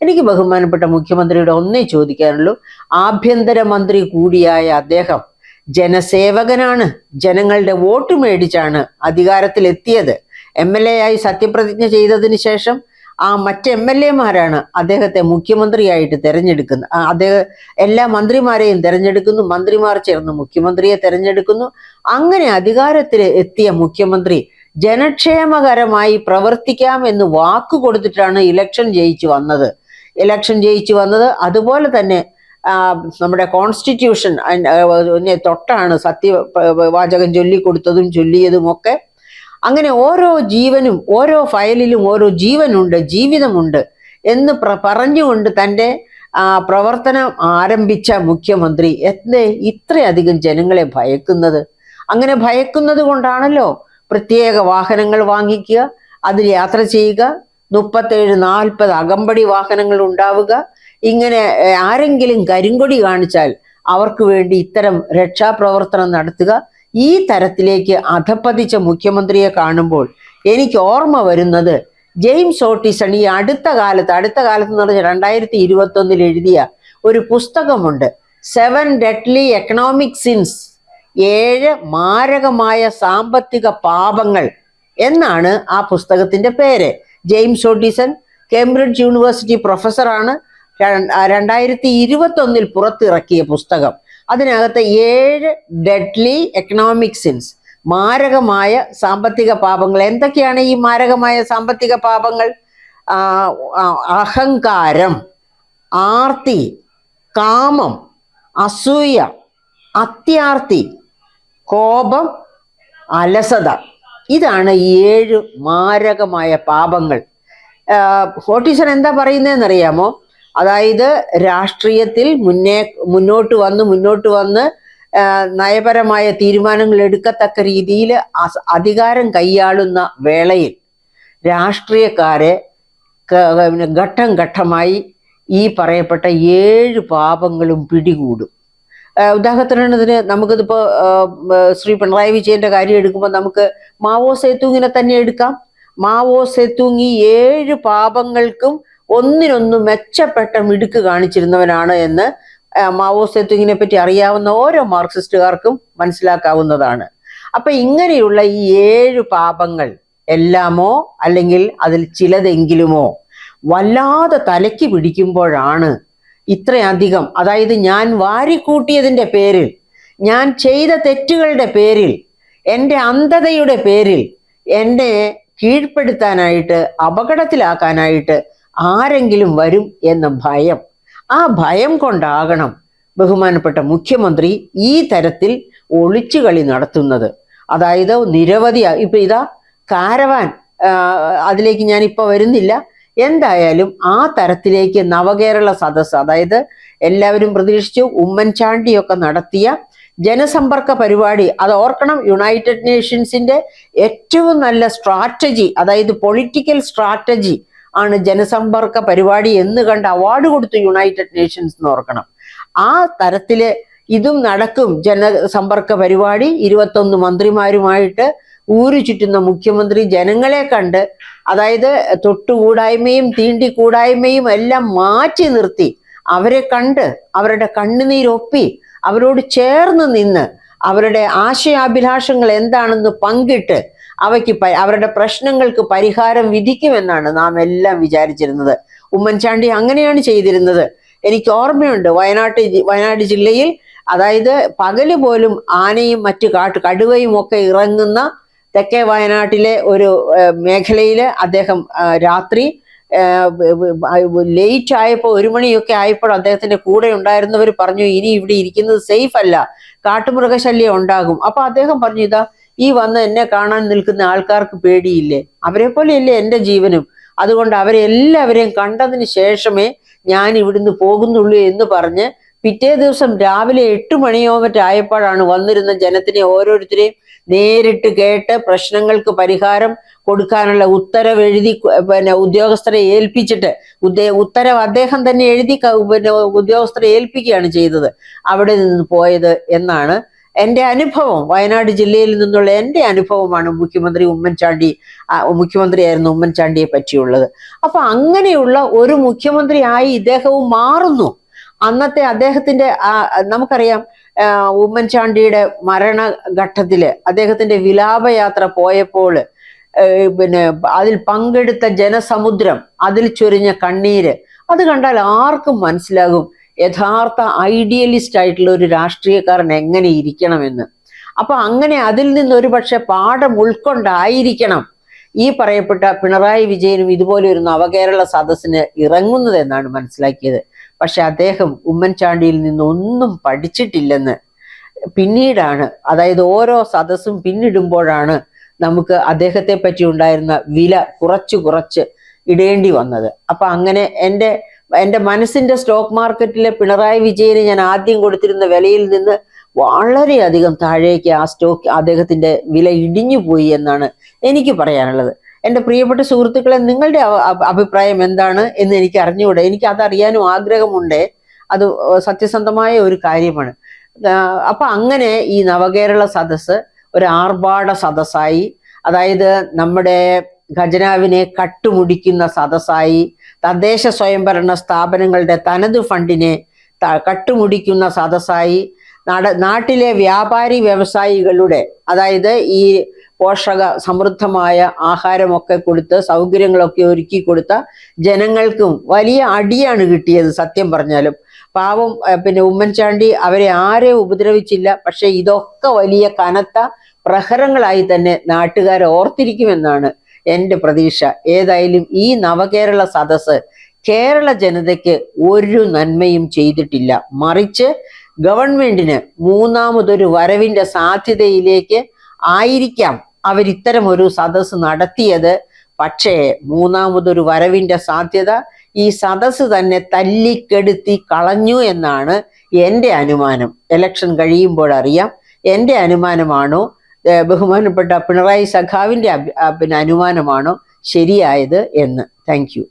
എനിക്ക് ബഹുമാനപ്പെട്ട മുഖ്യമന്ത്രിയുടെ ഒന്നേ ചോദിക്കാനുള്ളൂ, ആഭ്യന്തരമന്ത്രി കൂടിയായ അദ്ദേഹം ജനസേവകനാണ്. ജനങ്ങളുടെ വോട്ട് മേടിച്ചാണ് അധികാരത്തിലെത്തിയത്. MLA ആയി സത്യപ്രതിജ്ഞ ചെയ്തതിന് ശേഷം മറ്റ് MLA മാരാണ് അദ്ദേഹത്തെ മുഖ്യമന്ത്രിയായിട്ട് തെരഞ്ഞെടുക്കുന്നത്. അദ്ദേഹം എല്ലാ മന്ത്രിമാരെയും തെരഞ്ഞെടുക്കുന്നു, മന്ത്രിമാർ ചേർന്ന് മുഖ്യമന്ത്രിയെ തെരഞ്ഞെടുക്കുന്നു. അങ്ങനെ അധികാരത്തിൽ എത്തിയ മുഖ്യമന്ത്രി ജനക്ഷേമകരമായി പ്രവർത്തിക്കാം എന്ന് വാക്ക് കൊടുത്തിട്ടാണ് ഇലക്ഷൻ ജയിച്ചു വന്നത്. അതുപോലെ തന്നെ നമ്മുടെ കോൺസ്റ്റിറ്റ്യൂഷൻ തൊട്ടാണ് സത്യവാചകം ചൊല്ലിക്കൊടുത്തതും ചൊല്ലിയതും ഒക്കെ. അങ്ങനെ ഓരോ ജീവനും ഓരോ ഫയലിലും ഓരോ ജീവനുണ്ട്, ജീവിതമുണ്ട് എന്ന് പറഞ്ഞുകൊണ്ട് തൻ്റെ പ്രവർത്തനം ആരംഭിച്ച മുഖ്യമന്ത്രി എന്തേ ഇത്രയധികം ജനങ്ങളെ ഭയക്കുന്നത്? അങ്ങനെ ഭയക്കുന്നത് കൊണ്ടാണല്ലോ പ്രത്യേക വാഹനങ്ങൾ വാങ്ങിക്കുക, അതിൽ യാത്ര ചെയ്യുക, 37-40 അകമ്പടി വാഹനങ്ങൾ ഉണ്ടാവുക. ഇങ്ങനെ ആരെങ്കിലും കരിങ്കൊടി കാണിച്ചാൽ അവർക്ക് വേണ്ടി ഇത്തരം രക്ഷാപ്രവർത്തനം നടത്തുക. ഈ തരത്തിലേക്ക് അധപ്പതിച്ച മുഖ്യമന്ത്രിയെ കാണുമ്പോൾ എനിക്ക് ഓർമ്മ വരുന്നത് ജെയിംസ് ഓട്ടിസൺ ഈ അടുത്ത കാലത്ത് എന്ന് പറഞ്ഞാൽ 2021 എഴുതിയ ഒരു പുസ്തകമുണ്ട്, 7 Deadly Economic Sins, 7 മാരകമായ സാമ്പത്തിക പാപങ്ങൾ എന്നാണ് ആ പുസ്തകത്തിന്റെ പേര്. ജെയിംസ് ഓട്ടിസൺ കേംബ്രിഡ്ജ് യൂണിവേഴ്സിറ്റി പ്രൊഫസറാണ്. 2021 പുറത്തിറക്കിയ പുസ്തകം. അതിനകത്ത് 7 ഡെഡ്ലി എക്കണോമിക് സിൻസ്, മാരകമായ സാമ്പത്തിക പാപങ്ങൾ. എന്തൊക്കെയാണ് ഈ മാരകമായ സാമ്പത്തിക പാപങ്ങൾ? അഹങ്കാരം, ആർത്തി, കാമം, അസൂയ, അത്യാർത്തി, കോപം, അലസത. ഇതാണ് 7 മാരകമായ പാപങ്ങൾ. ഓട്ടിസൺ എന്താ പറയുന്നതെന്നറിയാമോ? അതായത് രാഷ്ട്രീയത്തിൽ മുന്നോട്ട് വന്ന് നയപരമായ തീരുമാനങ്ങൾ എടുക്കത്തക്ക രീതിയിൽ അധികാരം കൈയാളുന്ന വേളയിൽ രാഷ്ട്രീയക്കാരെ ഘട്ടം ഘട്ടമായി ഈ പറയപ്പെട്ട 7 പാപങ്ങളും പിടികൂടും. ഉദാഹരണത്തിന് നമുക്കിതിപ്പോ ശ്രീ പിണറായി വിജയന്റെ കാര്യം എടുക്കുമ്പോൾ നമുക്ക് മാവോ സേതുങ്ങിനെ തന്നെ എടുക്കാം. മാവോ സേതുങ് ഈ 7 പാപങ്ങൾക്കും ഒന്നിനൊന്ന് മെച്ചപ്പെട്ട മിടുക്ക് കാണിച്ചിരുന്നവനാണ് എന്ന് മാവോ സേതുങ്ങിനെ പറ്റി അറിയാവുന്ന ഓരോ മാർക്സിസ്റ്റുകാർക്കും മനസ്സിലാക്കാവുന്നതാണ്. അപ്പൊ ഇങ്ങനെയുള്ള ഈ 7 പാപങ്ങൾ എല്ലാമോ അല്ലെങ്കിൽ അതിൽ ചിലതെങ്കിലുമോ വല്ലാതെ തലയ്ക്ക് പിടിക്കുമ്പോഴാണ് ഇത്രയധികം, അതായത് ഞാൻ വാരിക്കൂട്ടിയതിൻ്റെ പേരിൽ, ഞാൻ ചെയ്ത തെറ്റുകളുടെ പേരിൽ, എൻ്റെ അന്ധതയുടെ പേരിൽ എന്നെ കീഴ്പ്പെടുത്താനായിട്ട്, അപകടത്തിലാക്കാനായിട്ട് ആരെങ്കിലും വരും എന്ന ഭയം, ആ ഭയം കൊണ്ടാകണം ബഹുമാനപ്പെട്ട മുഖ്യമന്ത്രി ഈ തരത്തിൽ ഒളിച്ചുകളി നടത്തുന്നത്. അതായത് നിരവധി, ഇപ്പൊ ഇതാ കാരവാൻ, അതിലേക്ക് ഞാൻ ഇപ്പൊ വരുന്നില്ല. എന്തായാലും ആ തരത്തിലേക്ക് നവകേരള സദസ്സ്, അതായത് എല്ലാവരും പ്രതീക്ഷിച്ചു ഉമ്മൻചാണ്ടിയൊക്കെ നടത്തിയ ജനസമ്പർക്ക പരിപാടി, അത് ഓർക്കണം, യുണൈറ്റഡ് നേഷൻസിന്റെ ഏറ്റവും നല്ല സ്ട്രാറ്റജി, അതായത് പൊളിറ്റിക്കൽ സ്ട്രാറ്റജി ആണ് ജനസമ്പർക്ക പരിപാടി എന്ന് കണ്ട് അവാർഡ് കൊടുത്തു യുണൈറ്റഡ് നേഷൻസ് എന്ന് ഓർക്കണം. ആ തരത്തില് ഇതും നടക്കും. ജനസമ്പർക്ക പരിപാടി 21 മന്ത്രിമാരുമായിട്ട് ഊരു ചുറ്റുന്ന മുഖ്യമന്ത്രി ജനങ്ങളെ കണ്ട്, അതായത് തൊട്ടുകൂടായ്മയും തീണ്ടിക്കൂടായ്മയും എല്ലാം മാറ്റി നിർത്തി അവരെ കണ്ട് അവരുടെ കണ്ണുനീരൊപ്പി അവരോട് ചേർന്ന് നിന്ന് അവരുടെ ആശയാഭിലാഷങ്ങൾ എന്താണെന്ന് പങ്കിട്ട് അവരുടെ പ്രശ്നങ്ങൾക്ക് പരിഹാരം വിധിക്കുമെന്നാണ് നാം എല്ലാം വിചാരിച്ചിരുന്നത്. ഉമ്മൻചാണ്ടി അങ്ങനെയാണ് ചെയ്തിരുന്നത്. എനിക്ക് ഓർമ്മയുണ്ട്, വയനാട് ജില്ലയിൽ, അതായത് പകല് പോലും ആനയും മറ്റു കടുവയും ഒക്കെ ഇറങ്ങുന്ന തെക്കേ വയനാട്ടിലെ ഒരു മേഖലയിൽ അദ്ദേഹം രാത്രി ലേറ്റ് ആയപ്പോൾ 1 മണിയൊക്കെ ആയപ്പോൾ അദ്ദേഹത്തിന്റെ കൂടെ ഉണ്ടായിരുന്നവർ പറഞ്ഞു, ഇനി ഇവിടെ ഇരിക്കുന്നത് സേഫ് അല്ല, കാട്ടുമൃഗശല്യം ഉണ്ടാകും. അപ്പൊ അദ്ദേഹം പറഞ്ഞു, ഇതാ ഈ വന്ന് എന്നെ കാണാൻ നിൽക്കുന്ന ആൾക്കാർക്ക് പേടിയില്ലേ? അവരെ പോലെയല്ലേ എൻ്റെ ജീവനും, അതുകൊണ്ട് അവരെല്ലാവരെയും കണ്ടതിന് ശേഷമേ ഞാൻ ഇവിടുന്ന് പോകുന്നുള്ളൂ എന്ന് പറഞ്ഞ് പിറ്റേ ദിവസം രാവിലെ 8 മണിയോ മറ്റായപ്പോഴാണ് വന്നിരുന്ന ജനത്തിനെ ഓരോരുത്തരെയും നേരിട്ട് കേട്ട് പ്രശ്നങ്ങൾക്ക് പരിഹാരം കൊടുക്കാനുള്ള ഉത്തരവ് എഴുതി ഉദ്യോഗസ്ഥരെ ഏൽപ്പിച്ചിട്ട്, ഉത്തരവ് അദ്ദേഹം തന്നെ എഴുതി ഉദ്യോഗസ്ഥരെ ഏൽപ്പിക്കുകയാണ് ചെയ്തത്, അവിടെ നിന്ന് പോയത് എന്നാണ് എൻ്റെ അനുഭവം, വയനാട് ജില്ലയിൽ നിന്നുള്ള എൻ്റെ അനുഭവമാണ് മുഖ്യമന്ത്രിയായിരുന്നു ഉമ്മൻചാണ്ടിയെ പറ്റിയുള്ളത്. അപ്പൊ അങ്ങനെയുള്ള ഒരു മുഖ്യമന്ത്രിയായി ഇദ്ദേഹവും മാറുന്നു. അന്നത്തെ അദ്ദേഹത്തിന്റെ നമുക്കറിയാം, ഉമ്മൻചാണ്ടിയുടെ മരണഘട്ടത്തില് അദ്ദേഹത്തിന്റെ വിലാപയാത്ര പോയപ്പോൾ പിന്നെ അതിൽ പങ്കെടുത്ത ജനസമുദ്രം, അതിൽ ചൊരിഞ്ഞ കണ്ണീര്, അത് കണ്ടാൽ ആർക്കും മനസ്സിലാകും യഥാർത്ഥ ഐഡിയലിസ്റ്റ് ആയിട്ടുള്ള ഒരു രാഷ്ട്രീയക്കാരൻ എങ്ങനെ ഇരിക്കണമെന്ന്. അപ്പൊ അങ്ങനെ അതിൽ നിന്ന് ഒരു പക്ഷെ പാഠം ഉൾക്കൊണ്ടായിരിക്കണം ഈ പറയപ്പെട്ട പിണറായി വിജയനും ഇതുപോലെ ഒരു നവകേരള സദസ്സിന് ഇറങ്ങുന്നത് എന്നാണ് മനസ്സിലാക്കിയത്. പക്ഷെ അദ്ദേഹം ഉമ്മൻചാണ്ടിയിൽ നിന്നൊന്നും പഠിച്ചിട്ടില്ലെന്ന് പിന്നീടാണ്, അതായത് ഓരോ സദസ്സും പിന്നിടുമ്പോഴാണ് നമുക്ക് അദ്ദേഹത്തെ പറ്റി ഉണ്ടായിരുന്ന വില കുറച്ച് ഇടേണ്ടി വന്നത്. അപ്പൊ അങ്ങനെ എൻ്റെ മനസ്സിന്റെ സ്റ്റോക്ക് മാർക്കറ്റിലെ പിണറായി വിജയന് ഞാൻ ആദ്യം കൊടുത്തിരുന്ന വിലയിൽ നിന്ന് വളരെയധികം താഴേക്ക് അദ്ദേഹത്തിന്റെ വില ഇടിഞ്ഞു പോയി എന്നാണ് എനിക്ക് പറയാനുള്ളത്. എൻ്റെ പ്രിയപ്പെട്ട സുഹൃത്തുക്കളെ, നിങ്ങളുടെ അഭിപ്രായം എന്താണ് എന്ന് എനിക്ക് അറിഞ്ഞുകൂടെ? എനിക്ക് അതറിയാനും ആഗ്രഹമുണ്ട്. അത് സത്യസന്ധമായ ഒരു കാര്യമാണ്. അപ്പൊ അങ്ങനെ ഈ നവകേരള സദസ്സ് ഒരു ആർഭാട സദസ്സായി, അതായത് നമ്മുടെ ഖജനാവിനെ കട്ടുമുടിക്കുന്ന സദസ്സായി, തദ്ദേശ സ്വയംഭരണ സ്ഥാപനങ്ങളുടെ തനത് ഫണ്ടിനെ കട്ടുമുടിക്കുന്ന സദസ്സായി, നാട്ടിലെ വ്യാപാരി വ്യവസായികളുടെ, അതായത് ഈ പോഷക സമൃദ്ധമായ ആഹാരമൊക്കെ കൊടുത്ത് സൗകര്യങ്ങളൊക്കെ ഒരുക്കി കൊടുത്ത ജനങ്ങൾക്കും വലിയ അടിയാണ് കിട്ടിയത്. സത്യം പറഞ്ഞാലും പാവം പിന്നെ ഉമ്മൻചാണ്ടി അവരെ ആരെയും ഉപദ്രവിച്ചില്ല. പക്ഷെ ഇതൊക്കെ വലിയ കനത്ത പ്രഹരങ്ങളായി തന്നെ നാട്ടുകാരെ ഓർത്തിരിക്കുമെന്നാണ് എൻ്റെ പ്രതീക്ഷ. ഏതായാലും ഈ നവകേരള സദസ്സ് കേരള ജനതയ്ക്ക് ഒരു നന്മയും ചെയ്തിട്ടില്ല. മറിച്ച് ഗവൺമെന്റിന് മൂന്നാമതൊരു വരവിന്റെ സാധ്യതയിലേക്ക് ആയിരിക്കാം അവരിത്തരം ഒരു സദസ്സ് നടത്തിയത്. പക്ഷേ മൂന്നാമതൊരു വരവിന്റെ സാധ്യത ഈ സദസ്സ് തന്നെ തല്ലിക്കെടുത്തി കളഞ്ഞു എന്നാണ് എൻ്റെ അനുമാനം. ഇലക്ഷൻ കഴിയുമ്പോൾ അറിയാം എൻ്റെ അനുമാനമാണോ ബഹുമാനപ്പെട്ട പിണറായി സഖാവിൻ്റെ അനുമാനമാണോ ശരിയായത് എന്ന്. Thank you.